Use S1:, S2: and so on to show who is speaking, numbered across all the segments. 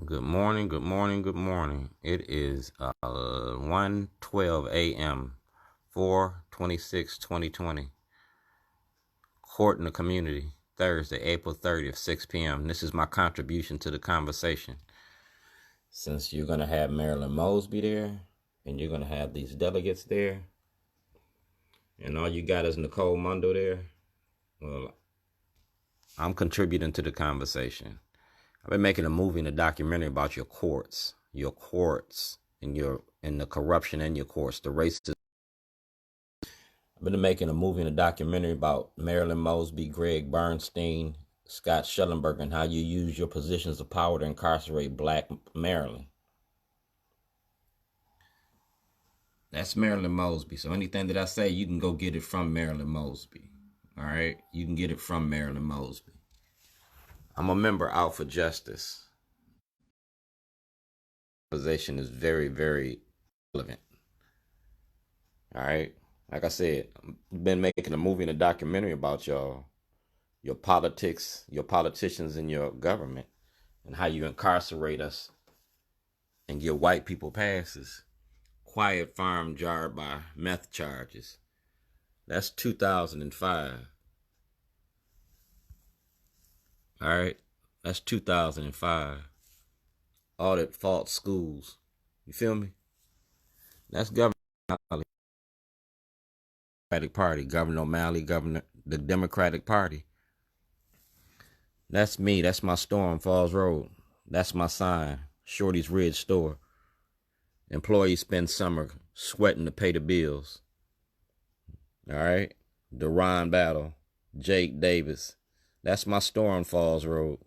S1: Good morning, good morning, good morning. It is 1:12 a.m. 4/26/2020. Court in the Community, Thursday, April 30th, 6 p.m. This is my contribution to the conversation. Since you're going to have Marilyn Mosby there, and you're going to have these delegates there, and all you got is Nicole Mundo there, well, I'm contributing to the conversation. I've been making a movie and a documentary about your courts, and the corruption in your courts, the racism. I've been making a movie and a documentary about Marilyn Mosby, Greg Bernstein, Scott Shellenberger, and how you use your positions of power to incarcerate Black Maryland. That's Marilyn Mosby. So anything that I say, you can go get it from Marilyn Mosby. All right? You can get it from Marilyn Mosby. I'm a member out for justice. Position is very, very relevant. All right? Like I said, I've been making a movie and a documentary about your politics, your politicians in your government, and how you incarcerate us and give white people passes. Quiet farm jarred by meth charges. That's 2005. All right? That's 2005. Audit fault schools. You feel me? That's Governor O'Malley. Democratic Party. Governor O'Malley, the Democratic Party. That's me. That's my store on Falls Road. That's my sign. Shorty's Ridge Store. Employees spend summer sweating to pay the bills. All right? Deron Battle. Jake Davis. That's my store on Falls Road.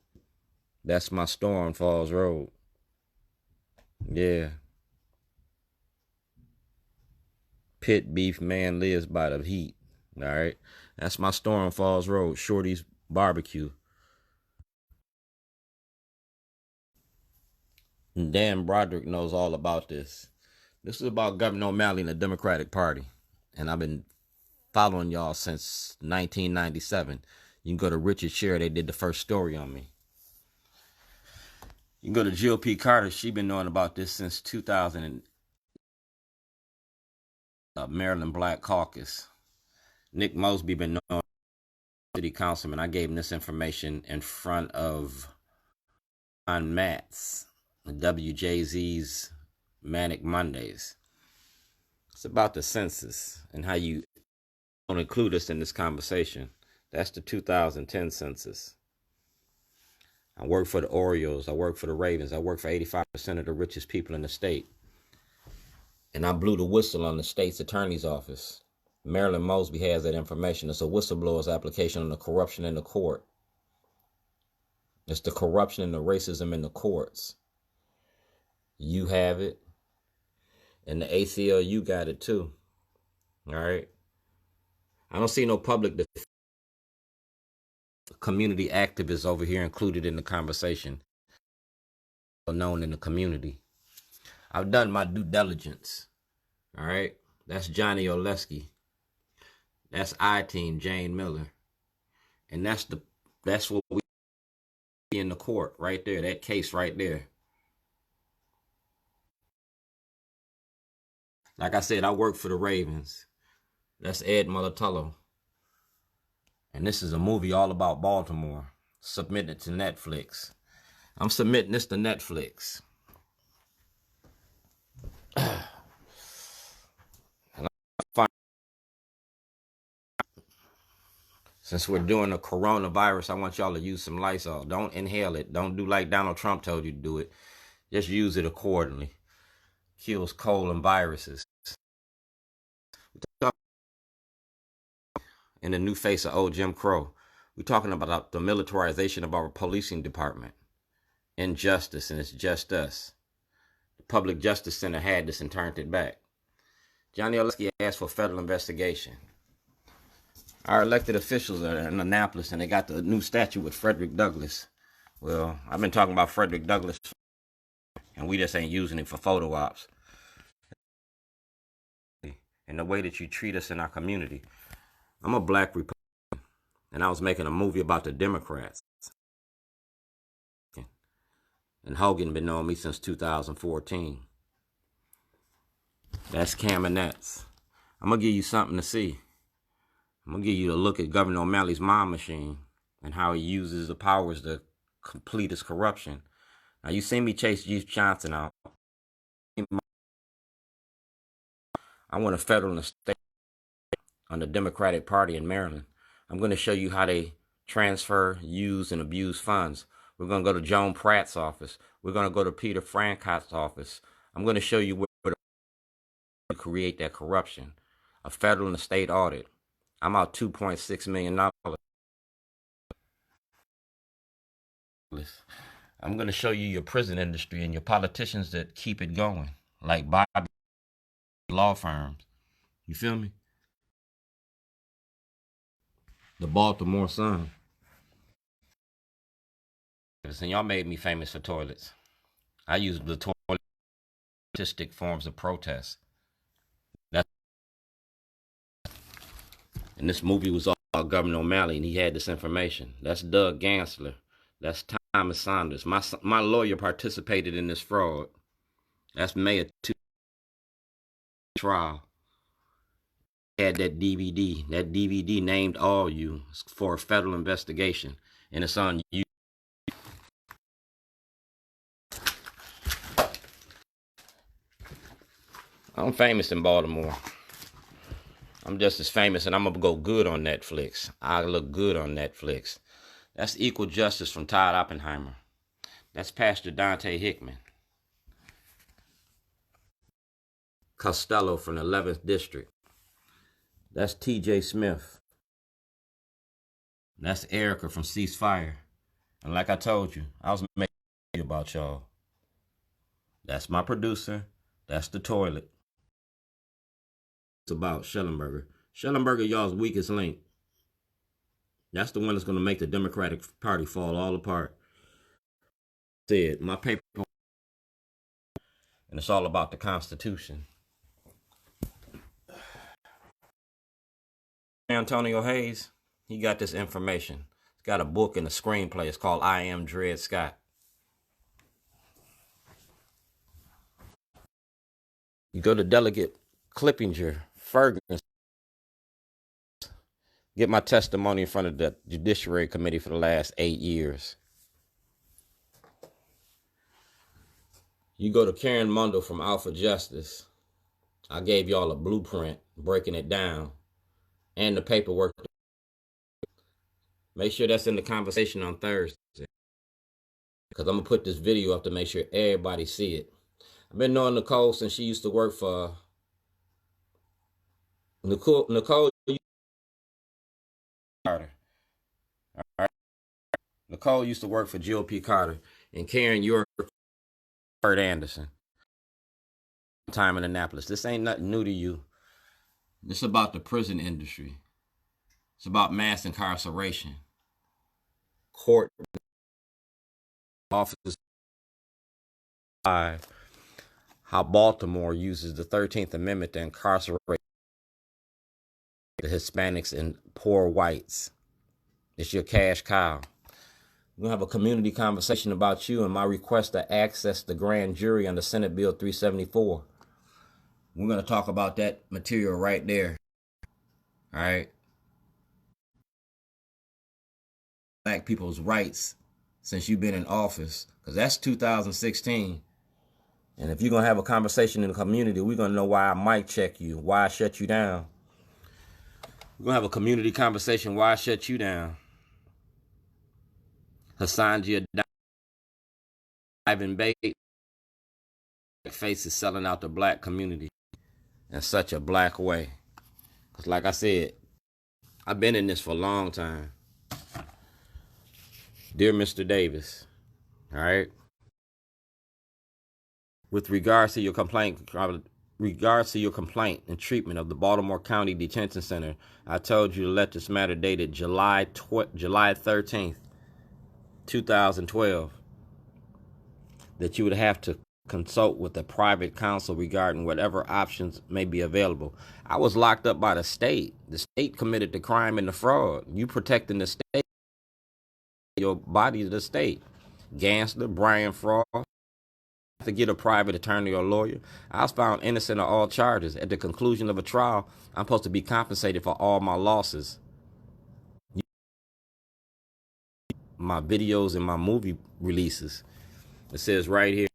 S1: That's my store on Falls Road. Yeah. Pit beef man lives by the heat. All right? That's my store on Falls Road. Shorty's Barbecue. And Dan Broderick knows all about this. This is about Governor O'Malley and the Democratic Party. And I've been following y'all since 1997. You can go to Richard Sherry. They did the first story on me. You can go to Jill P. Carter. She been knowing about this since 2000. Maryland Black Caucus. Nick Mosby been knowing city councilman. I gave him this information in front of John Matz, WJZ's Manic Mondays. It's about the census and how you don't include us in this conversation. That's the 2010 census. I work for the Orioles. I work for the Ravens. I work for 85% of the richest people in the state. And I blew the whistle on the state's attorney's office. Marilyn Mosby has that information. It's a whistleblower's application on the corruption in the court. It's the corruption and the racism in the courts. You have it. And the ACLU got it too. All right? I don't see no public community activists over here included in the conversation. Known in the community. I've done my due diligence. All right? That's Johnny Olesky. That's I-Team, Jane Miller. And that's what we in the court right there, that case right there. Like I said, I work for the Ravens. That's Ed Mulatullo. And this is a movie all about Baltimore. Submitted to Netflix. I'm submitting this to Netflix. Since we're doing a coronavirus, I want y'all to use some Lysol. Don't inhale it. Don't do like Donald Trump told you to do it. Just use it accordingly. Kills cold and viruses. In the new face of old Jim Crow, we're talking about the militarization of our policing department. Injustice, and it's just us. The Public Justice Center had this and turned it back. Johnny Olesky asked for federal investigation. Our elected officials are in Annapolis, and they got the new statue with Frederick Douglass. Well, I've been talking about Frederick Douglass, and we just ain't using it for photo ops. And the way that you treat us in our community. I'm a black Republican, and I was making a movie about the Democrats. And Hogan been knowing me since 2014. That's Kamenetz. I'm going to give you something to see. I'm going to give you a look at Governor O'Malley's mind machine and how he uses the powers to complete his corruption. Now, you see me chase Chief Johnson out. I want a federal and state on the Democratic Party in Maryland. I'm going to show you how they transfer, use, and abuse funds. We're going to go to Joan Pratt's office. We're going to go to Peter Francott's office. I'm going to show you where to create that corruption. A federal and a state audit. I'm out $2.6 million. I'm going to show you your prison industry and your politicians that keep it going, like Bobby law firms. You feel me? The Baltimore Sun. And y'all made me famous for toilets. I use the toilet artistic forms of protest. And this movie was all about Governor O'Malley, and he had this information. That's Doug Gansler. That's Thomas Saunders. My lawyer participated in this fraud. That's May of 2 trial. Had that DVD. That DVD named All You for a federal investigation, and it's on you. I'm famous in Baltimore. I'm just as famous, and I'm going to go good on Netflix. I look good on Netflix. That's Equal Justice from Todd Oppenheimer. That's Pastor Dante Hickman. Costello from the 11th District. That's TJ Smith. That's Erica from Ceasefire. And like I told you, I was making about y'all. That's my producer. That's the toilet. It's about Shellenberger. Shellenberger, y'all's weakest link. That's the one that's going to make the Democratic Party fall all apart. Said my paper, and it's all about the Constitution. Antonio Hayes, he got this information. He's got a book and a screenplay. It's called I Am Dred Scott. You go to Delegate Clippinger, Ferguson, get my testimony in front of the Judiciary Committee for the last 8 years. You go to Karen Mundell from Alpha Justice. I gave y'all a blueprint, breaking it down, and the paperwork. Make sure that's in the conversation on Thursday, because I'm going to put this video up to make sure everybody see it. I've been knowing Nicole since she used to work for Nicole Carter. All right. Nicole used to work for GOP Carter, and Karen York, Kurt Anderson. Time in Annapolis. This ain't nothing new to you. This about the prison industry. It's about mass incarceration. Court officers. How Baltimore uses the 13th Amendment to incarcerate the Hispanics and poor whites. It's your cash cow. We're going to have a community conversation about you and my request to access the grand jury under Senate Bill 374. We're going to talk about that material right there. All right. Black people's rights since you've been in office, because that's 2016. And if you're going to have a conversation in the community, we're going to know why I mic check you, why I shut you down. We're going to have a community conversation why I shut you down. Hassan Giordano, Ivan Bate, faces selling out the black community in such a black way. Because like I said, I've been in this for a long time. Dear Mr. Davis, all right, with regards to your complaint and treatment of the Baltimore County Detention Center, I told you to let this matter dated July 13th, 2012, that you would have to consult with a private counsel regarding whatever options may be available. I was locked up by the state. The state committed the crime and the fraud. You protecting the state, your body is the state. Gansler, Brian Frost, to get a private attorney or lawyer. I was found innocent of all charges. At the conclusion of a trial, I'm supposed to be compensated for all my losses. My videos and my movie releases. It says right here,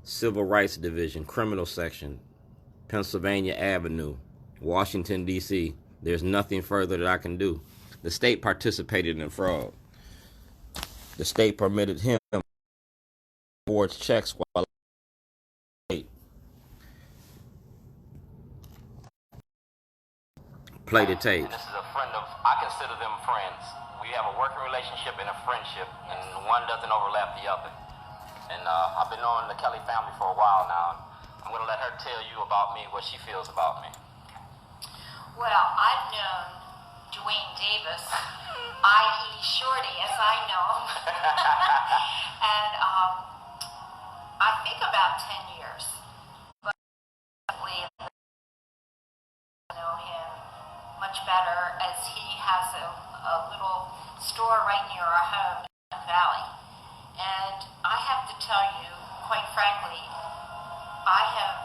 S1: Civil Rights Division, Criminal Section, Pennsylvania Avenue, Washington, D.C. There's nothing further that I can do. The state participated in fraud. The state permitted him to forge checks while play the tape.
S2: This is a friend of, I consider them friends. We have a working relationship and a friendship, and one doesn't overlap the other. And I've been knowing the Kelly family for a while now. I'm going to let her tell you about me, what she feels about me.
S3: Well, I've known Dwayne Davis, i.e. Shorty, as I know him. And I think about 10 years. But I know him much better as he has a little store right near our home in the valley. And I have to tell you, quite frankly, I have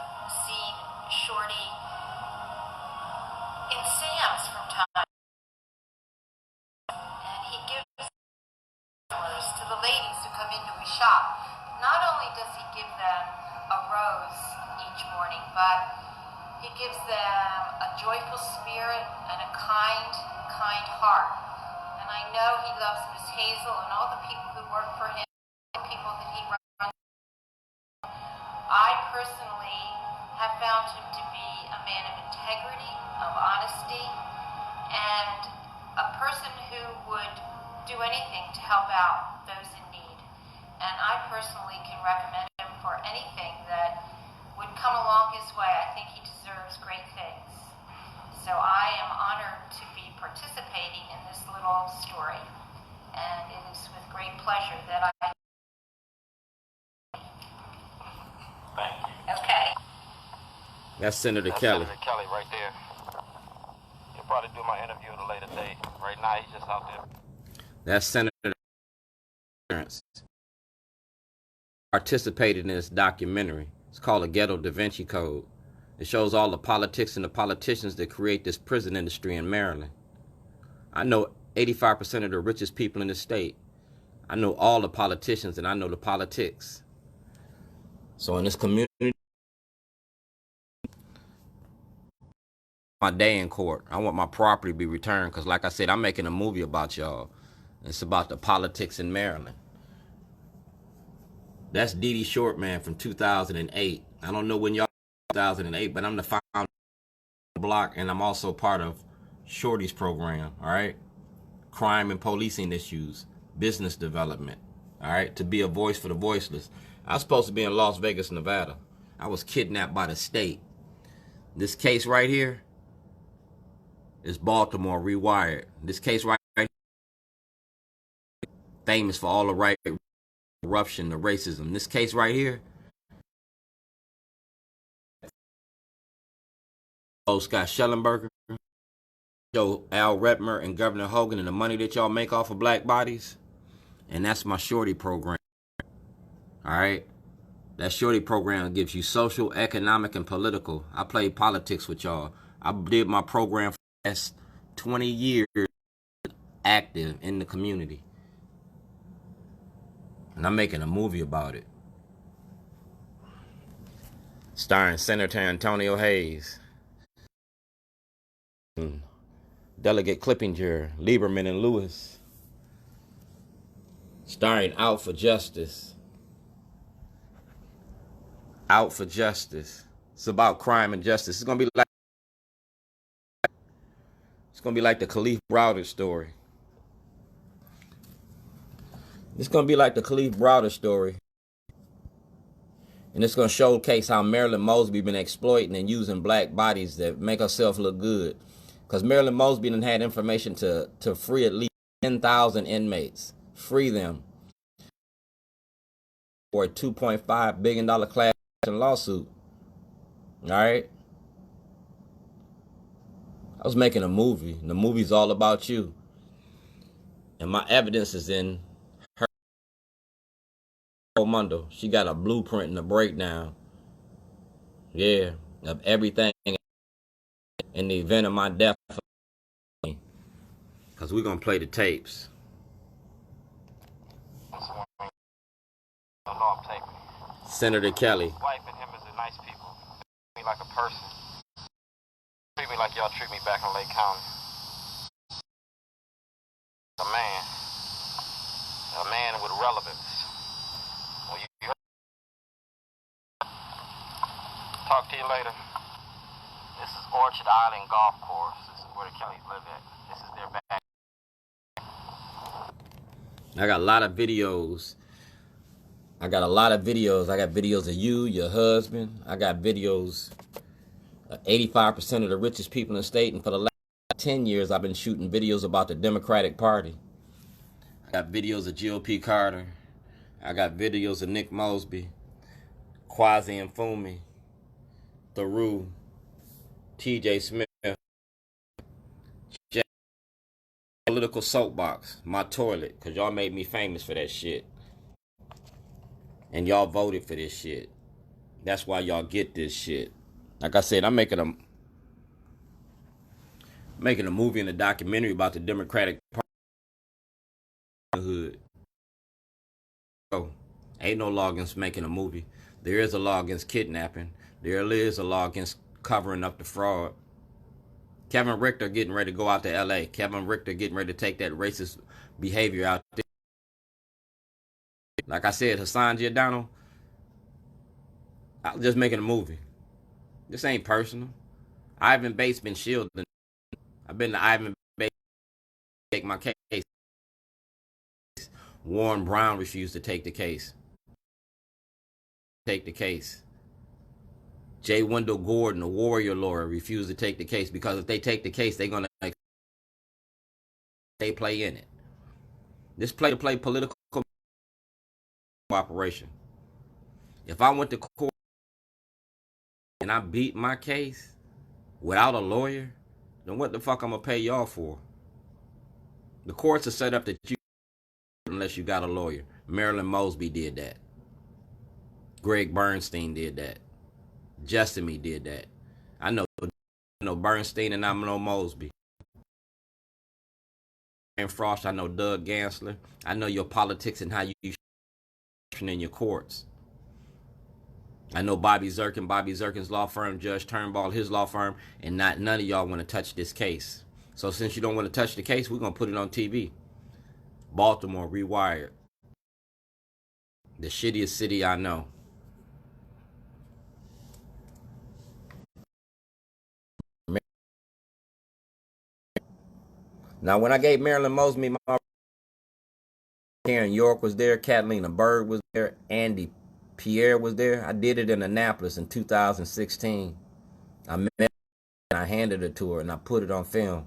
S3: seen Shorty in Sam's from time, and he gives flowers to the ladies who come into his shop. Not only does he give them a rose each morning, but he gives them a joyful spirit and a kind heart. And I know he loves Miss Hazel and all the people who work for him, the people that he runs. I personally have found him to be a man of integrity, of honesty, and a person who would do anything to help out those in need. And I personally can recommend him for anything that would come along his way. I think he deserves great things. So I am honored to be participating in this little story. And it is with great pleasure that I...
S2: Thank you.
S3: Okay.
S1: That's Senator Kelly.
S2: Senator Kelly right there. He'll probably do my interview at a later date. Right now, he's just out there.
S1: That's Senator participated in this documentary. It's called the Ghetto Da Vinci Code. It shows all the politics and the politicians that create this prison industry in Maryland. I know 85% of the richest people in the state. I know all the politicians and I know the politics. So in this community, my day in court, I want my property to be returned because like I said, I'm making a movie about y'all. It's about the politics in Maryland. That's Dee Dee Shortman from 2008. I don't know when y'all 2008, but I'm the founder of the block, and I'm also part of Shorty's program, all right? Crime and policing issues, business development, all right? To be a voice for the voiceless. I was supposed to be in Las Vegas, Nevada. I was kidnapped by the state. This case right here is Baltimore Rewired. This case right here, famous for all the right corruption, the racism. This case right here, Scott Shellenberger, Al Redmer, and Governor Hogan, and the money that y'all make off of black bodies. And that's my Shorty program. All right? That Shorty program gives you social, economic, and political. I played politics with y'all. I did my program for the last 20 years active in the community. And I'm making a movie about it. Starring Senator Antonio Hayes, Delegate Clippinger, Lieberman, and Lewis. Starring Out for Justice. Out for Justice. It's about crime and justice. It's gonna be like the Khalif Browder story. It's gonna be like the Khalif Browder story. And it's gonna showcase how Marilyn Mosby been exploiting and using black bodies that make herself look good. Because Marilyn Mosby done had information to free at least 10,000 inmates. Free them. For a $2.5 billion class action lawsuit. Alright? I was making a movie. And the movie's all about you. And my evidence is in Mundo. She got a blueprint and a breakdown. Yeah, of everything in the event of my death. Because we're going to play the tapes. Senator Kelly.
S2: Wife and him is nice people. Treat me like a person. Treat me like y'all treat me back in Lake County. A man with relevance. Well, you talk to you later. This is Orchard Island Golf Course. This is where the Kellys live at. This is their back.
S1: I got a lot of videos. I got videos of you, your husband. I got videos of 85% of the richest people in the state. And for the last 10 years, I've been shooting videos about the Democratic Party. I got videos of GOP Carter. I got videos of Nick Mosby, Kwasi and Fumi, Theroux, TJ Smith, political soapbox, my toilet, because y'all made me famous for that shit. And y'all voted for this shit. That's why y'all get this shit. Like I said, I'm making a movie and a documentary about the Democratic Party. Oh, ain't no law against making a movie. There is a law against kidnapping. There is a law against covering up the fraud. Kevin Richter getting ready to go out to L.A. Kevin Richter getting ready to take that racist behavior out there. Like I said, Hassan Giordano, I'm just making a movie. This ain't personal. Ivan Bates been shielding. I've been to Ivan Bates to take my case. Warren Brown refused to take the case. J. Wendell Gordon, a warrior lawyer, refused to take the case because if they take the case, they're going to play in it. This play political operation. If I went to court and I beat my case without a lawyer, then what the fuck I'm going to pay y'all for? The courts are set up that you unless you got a lawyer. Marilyn Mosby did that. Greg Bernstein did that. Jessamy did that. I know Bernstein and I know Mosby. And Frost, I know Doug Gansler. I know your politics and how you in your courts. I know Bobby Zirkin, Bobby Zirkin's law firm, Judge Turnbull, his law firm, and none of y'all want to touch this case. So since you don't want to touch the case, we're going to put it on TV. Baltimore, Rewired. The shittiest city I know. Now, when I gave Marilyn Mosby my Karen York was there, Catalina Bird was there, Andy Pierre was there. I did it in Annapolis in 2016. I met her and I handed it to her and I put it on film.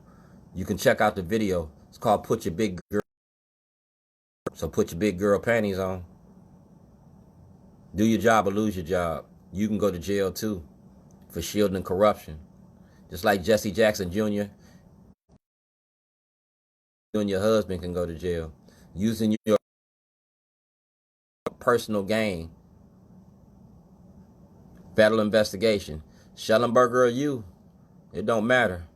S1: You can check out the video. It's called Put Your Big Girl. So put your big girl panties on. Do your job or lose your job. You can go to jail too for shielding corruption. Just like Jesse Jackson Jr. You and your husband can go to jail. Using your personal gain. Federal investigation. Shellenberger or you, it don't matter.